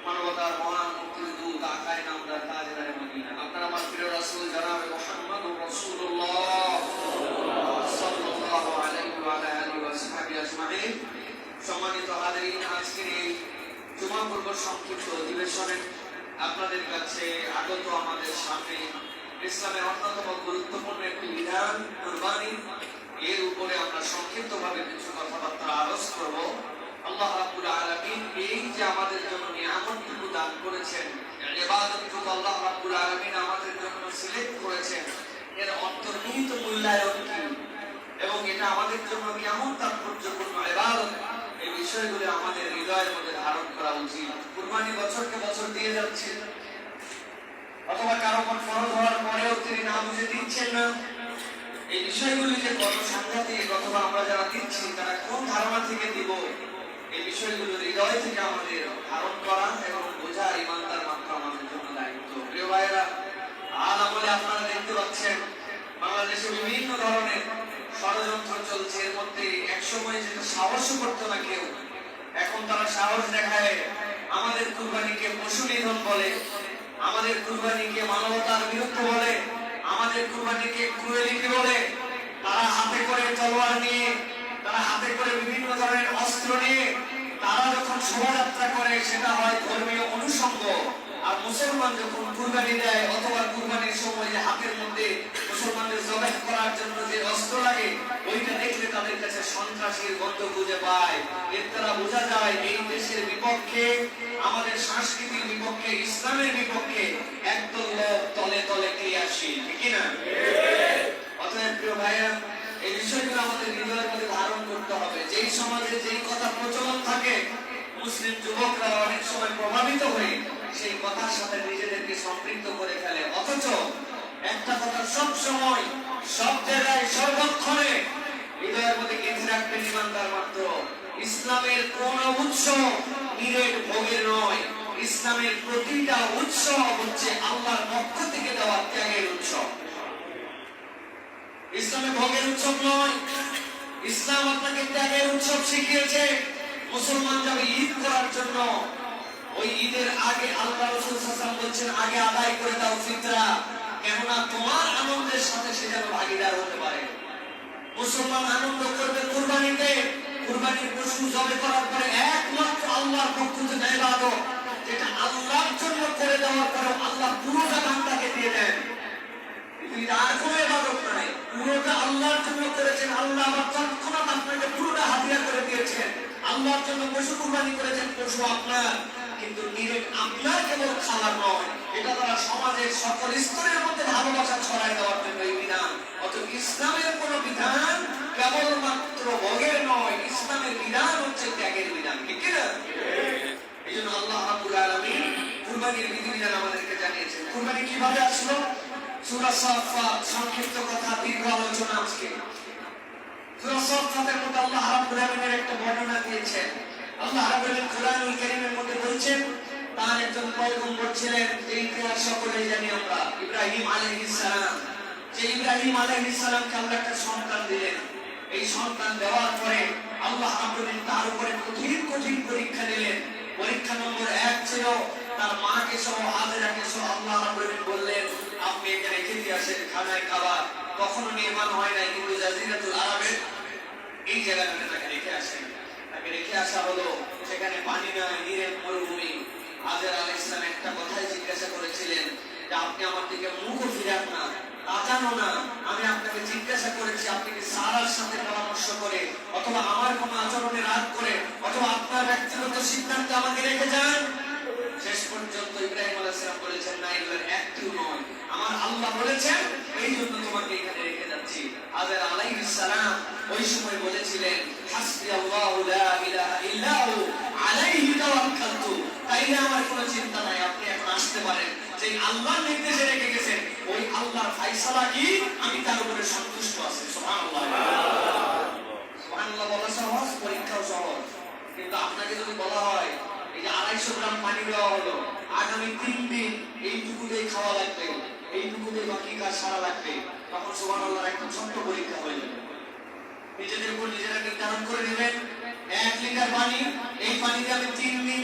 মানবতার মহান মুক্তিদূত আকায়ে নামদার তাজদারে মদিনা আপনার আমার প্রিয় রাসূল জনাবে মুহাম্মদুর রাসূলুল্লাহ সাল্লাল্লাহু আলাইহি ওয়া আলা আলিহি ওয়া সাহবিহি আজমাইন। সম্মানিত হাজিরিন, আজকের এই জুমা পূর্ব সংক্ষিপ্ত অধিবেশনে আপনাদের কাছে আগত আমাদের সামনে ইসলামের অন্যতম গুরুত্বপূর্ণ একটি বিধান কুরবানি, এর উপরে আমরা সংক্ষিপ্তভাবে কিছু কথাবার্তা আলোচ করব। আল্লাহ রাব্বুল আলামিন এই যে আমাদের জন্য নিয়ামতটুকু দান করেছেন, ইবাদতটুকু আল্লাহ রাব্বুল আলামিন আমাদের জন্য সিলেক্ট করেছেন, এর অন্তর্নিহিত মূল্যায়ন কি এবং এটা আমাদের জন্য কেমন তাৎপর্যপূর্ণ ইবাদত, এই বিষয়গুলো আমাদের হৃদয়ের মধ্যে ধারণ করা উচিত। কুরবানি বছরকে বছর দিয়ে যাচ্ছে, অথবা কারো উপর ফরজ হওয়ার পরেও তিনি না বুঝে দিচ্ছেন না। এই বিষয়গুলি যে কত সাংঘাতিক, অথবা আমরা যারা দিচ্ছি তারা কোন ধারণা থেকে দিব, এই বিষয়গুলো হৃদয় থেকে আমাদের ধারণ করা এবং বোঝা ইমানদার মাত্র আমাদের জন্য দায়িত্ব। প্রিয় ভাইয়েরা, আজ আমলে আপনারা দেখতে পাচ্ছেন বাংলাদেশে বিভিন্ন ধরনের ষড়যন্ত্র চলছে। এর মধ্যে একসময় যেটা সাহসও করতো না কেউ, এখন তারা সাহস দেখায় আমাদের কুরবানিকে পশু নিধন বলে, আমাদের কুরবানিকে মানবতার বিরুদ্ধে বলে, আমাদের কুরবানিকে ক্রুয়েলিটি বলে। তারা হাতে করে তলোয়ার নিয়ে, তারা হাতে করে বিভিন্ন ধরনের অস্ত্র নিয়ে তারা যখন শোভাযাত্রা করে সেটা হয় ধর্মীয় অনুষঙ্গ। আর মুসলমান যখন কুরবানি দেয় অথবা কুরবানির সময় যে হাতের মধ্যে মুসলমানদের জবাই করার জন্য যে অস্ত্র লাগে, ওইটা দেখলে তাদের কাছে সন্ত্রাসীর গন্ধ খুঁজে পায়। এর দ্বারা বোঝা যায় এই দেশের বিপক্ষে, আমাদের সংস্কৃতির বিপক্ষে, ইসলামের বিপক্ষে একদল লোক তলে তলে ক্রিয়াশীল, ঠিক না? অতএব প্রিয় ভাইয়া, এই বিষয়গুলো আমাদের হৃদয়ের মধ্যে ধারণ করতে হবে। যেই সমাজে যেই কথা প্রচলন থাকে, মুসলিম যুবকরা অনেক সময় প্রভাবিত হয়ে সেই কথার সাথে নিজেদেরকে সম্পৃক্ত করে ফেলে। অথচ একটা কথা সব সময়, সব জায়গায়, সর্বক্ষণে হৃদয়ের মধ্যে গেঁথে রাখবেন ইমানদার মাত্র, ইসলামের কোন উৎস নিরেট ভোগের নয়। ইসলামের প্রতিটা উৎসব হচ্ছে আল্লাহর পক্ষ থেকে দেওয়া ত্যাগের উৎসব। ইসলামে ভোগের উৎসব নয়, ইসলাম আপনাকে ত্যাগের উৎসব শিখিয়েছে। মুসলমান যাবে ঈদ করার জন্য, ওই ঈদের আগে আল্লাহ রাসূল সাল্লাল্লাহু আলাইহি ওয়াসাল্লাম বলেছেন আগে আদায় করে দাও ফিতরা, কেননা তোমার আনন্দের সাথে সে যেন ভাগীদার হতে পারে। মুসলমান আনন্দ করবে কুরবানিতে, কুরবানির পশু জবে করার পরে একমাত্র আল্লাহর পক্ষ থেকে ইবাদত, যেটা আল্লাহর জন্য করে দেওয়ার পরে আল্লাহ পুরোটা বান্দাকে দিয়ে দেন। আর কোনো ইবাদত নাই, পুরোটা আল্লাহর জন্য করেছেন। আল্লাহ আবার তৎক্ষণাৎ আপনাকে পুরোটা হাদিয়া করে দিয়েছেন। আল্লাহর জন্য পশু কুরবানি করেছেন, পশু আপনার, কিন্তু নিরেট আপনার কেবল খাওয়ার নয়, এটা তারা সমাজের সকল স্তরের মধ্যে ভালোবাসা ছড়াই দেওয়ার জন্য এই বিধান। অথচ ইসলামের কোন বিধান কেবলমাত্র ভোগের নয়, ইসলামের বিধান হচ্ছে ত্যাগের বিধান, ঠিক না? এই জন্য আল্লাহ রাব্বুল আলামিন কুরবানির বিধিবিধান আমাদেরকে জানিয়েছেন। কুরবানি কিভাবে আসলো? সূরা সাফফাত, সংক্ষিপ্ত কথা, দীর্ঘ আলোচনা আজকে। সূরা সাফফাতের মধ্যে আল্লাহ রাব্বুল আলামিনের একটা বর্ণনা দিয়েছেন। আল্লাহ রাব্বুল আলামিন কোরআনুল কারীমের মধ্যে বলেছেন তার একজন পয়গম্বর ছিলেন, যে ইতিহাস সকলেই জানি আমরা, ইব্রাহিম আলাইহিস সালাম। যে ইব্রাহিম আলাইহিস সালামকে আল্লাহ একটা সন্তান দিলেন। এই সন্তান দেওয়ার পরে আল্লাহ রাব্বুল আলামিন তার উপরে কঠিন কঠিন পরীক্ষা দিলেন। পরীক্ষা নম্বর 1 ছিল তার মাকে সহ হাজেরাকে সহ আল্লাহ রাব্বুল আলামিন বললেন আপনি এখানে খেতে আসেন, খানায় খাবার কখনো নির্মাণ হয় নাই, কিন্তু জাজিরাতুল আরবের এই জায়গাটাতে তাকে রেখে আসেন। তাকে রেখে আসা হলো, সেখানে পানি নাই, নিরেট মরুভূমি। হাজেরা আলাইহিস সালাম একটা কথাই জিজ্ঞাসা করেছিলেন যে আপনি আমার দিকে মুখও ফিরান না, তাকানো না। আমি আপনাকে জিজ্ঞাসা করেছি আপনি কি সারার সাথে পরামর্শ করে, অথবা আমার কোনো আচরণে রাগ করে, অথবা আপনার ব্যক্তিগত সিদ্ধান্তে আমাকে রেখে যান? শেষ পর্যন্ত ইব্রাহিম আলাইহিস সালাম বলেছেন না, এগুলোর একটিও নয়, আমার আল্লাহ বলেছেন এই জন্য তোমাকে এখানে রেখে যাচ্ছি। হাজেরা আলাইহিস সালাম ওই সময় বলেছিলেন হাসবি আল্লাহু লা ইলাহা ইল্লা হু আলাইহি তাওয়াক্কালতু, তাইলে আমার কোনো চিন্তা নাই, আপনি এখন আসতে পারেন। যে আল্লাহর নির্দেশে রেখে গেছেন, ওই আল্লাহর ফয়সালা কি, আমি তার উপরে সন্তুষ্ট আছি। সুবহানাল্লাহ, সুবহানাল্লাহ বলা সহজ, পরীক্ষাও সহজ। কিন্তু আপনাকে যদি বলা হয় এই যে 250 গ্রাম পানি দেওয়া হলো, আগামী 3 দিন এইটুকুতেই খাওয়া লাগবে, এইটুকুতেই বাকি কাজ সারা লাগবে, তখন সুবহানাল্লাহর একটা ছোট্ট পরীক্ষা হয়ে যাবে। নিজেদের উপর নিজেরা নির্ধারণ করে নেবেন 1 লিটার পানি, এই পানিতে আমি 3 দিন